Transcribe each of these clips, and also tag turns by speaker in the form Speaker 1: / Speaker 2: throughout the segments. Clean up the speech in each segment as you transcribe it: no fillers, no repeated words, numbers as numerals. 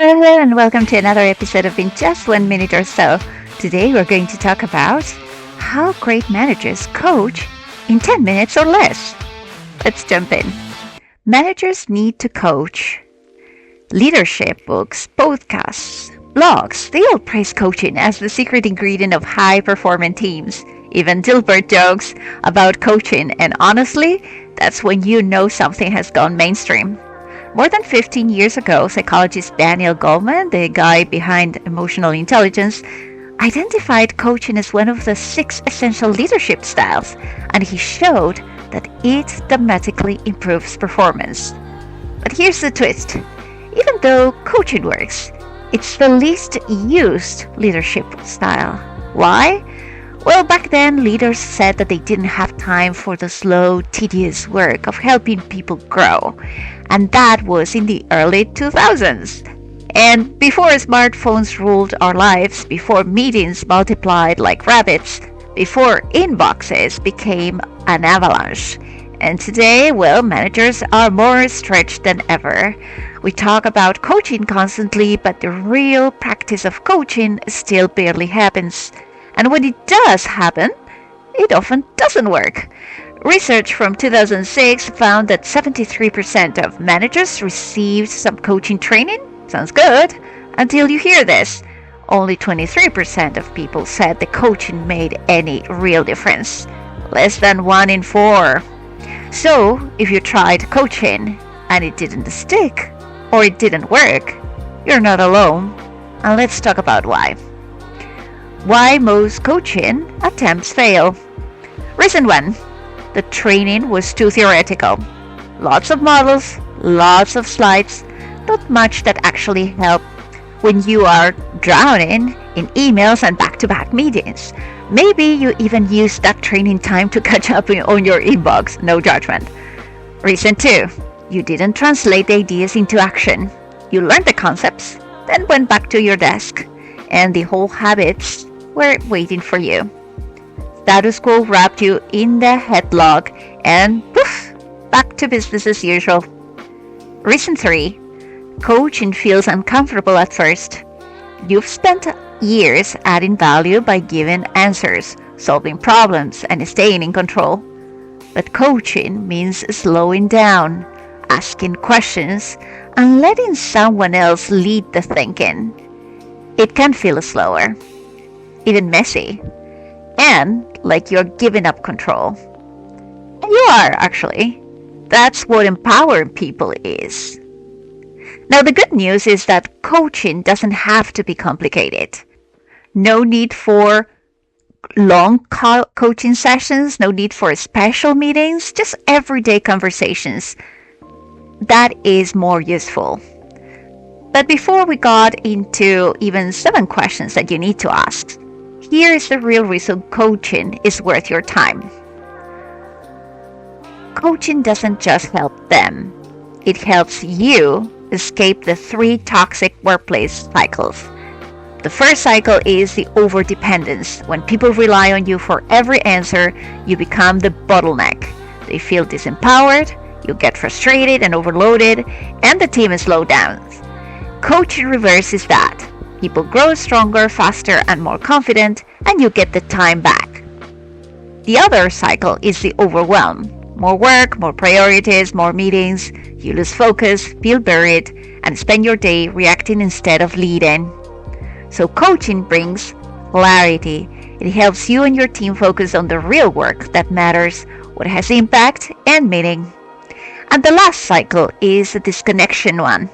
Speaker 1: Hello and welcome to another episode of In Just 1 Minute or So. Today we're going to talk about how great managers coach in 10 minutes or less. Let's jump in. Managers need to coach. Leadership books, podcasts, blogs, they all praise coaching as the secret ingredient of high-performing teams. Even Dilbert jokes about coaching, and honestly, that's when you know something has gone mainstream. More than 15 years ago, psychologist Daniel Goleman, the guy behind emotional intelligence, identified coaching as one of the 6 essential leadership styles, and he showed that it dramatically improves performance. But here's the twist. Even though coaching works, it's the least used leadership style. Why? Well, back then, leaders said that they didn't have time for the slow, tedious work of helping people grow. And that was in the early 2000s. And before smartphones ruled our lives, before meetings multiplied like rabbits, before inboxes became an avalanche. And today, well, managers are more stretched than ever. We talk about coaching constantly, but the real practice of coaching still barely happens. And when it does happen, it often doesn't work. Research from 2006 found that 73% of managers received some coaching training. Sounds good, until you hear this. Only 23% of people said the coaching made any real difference. Less than 1 in 4. So, if you tried coaching and it didn't stick, or it didn't work, you're not alone. And let's talk about why. Why most coaching attempts fail. Reason 1. The training was too theoretical. Lots of models, lots of slides, not much that actually help when you are drowning in emails and back-to-back meetings. Maybe you even use that training time to catch up on your inbox, no judgment. Reason 2. You didn't translate the ideas into action. You learned the concepts, then went back to your desk, and the whole habits were waiting for you. Status quo wrapped you in the headlock, and poof, back to business as usual. Reason 3. Coaching feels uncomfortable at first. You've spent years adding value by giving answers, solving problems, and staying in control. But coaching means slowing down, asking questions, and letting someone else lead the thinking. It can feel slower, even messy, and like you're giving up control. And you are, actually. That's what empowering people is. Now, the good news is that coaching doesn't have to be complicated. No need for long coaching sessions, no need for special meetings, just everyday conversations. That is more useful. But before we got into even 7 questions that you need to ask, here is the real reason coaching is worth your time. Coaching doesn't just help them. It helps you escape the 3 toxic workplace cycles. The first cycle is the overdependence. When people rely on you for every answer, you become the bottleneck. They feel disempowered, you get frustrated and overloaded, and the team slows down. Coaching reverses that. People grow stronger, faster, and more confident, and you get the time back. The other cycle is the overwhelm. More work, more priorities, more meetings. You lose focus, feel buried, and spend your day reacting instead of leading. So coaching brings clarity. It helps you and your team focus on the real work that matters, what has impact and meaning. And the last cycle is the disconnection one.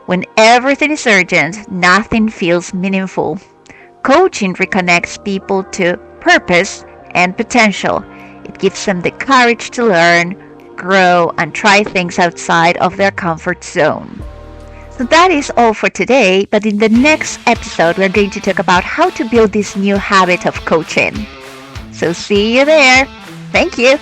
Speaker 1: When everything is urgent, nothing feels meaningful. Coaching reconnects people to purpose and potential. It gives them the courage to learn, grow, and try things outside of their comfort zone. So that is all for today, but in the next episode, we're going to talk about how to build this new habit of coaching. So see you there. Thank you.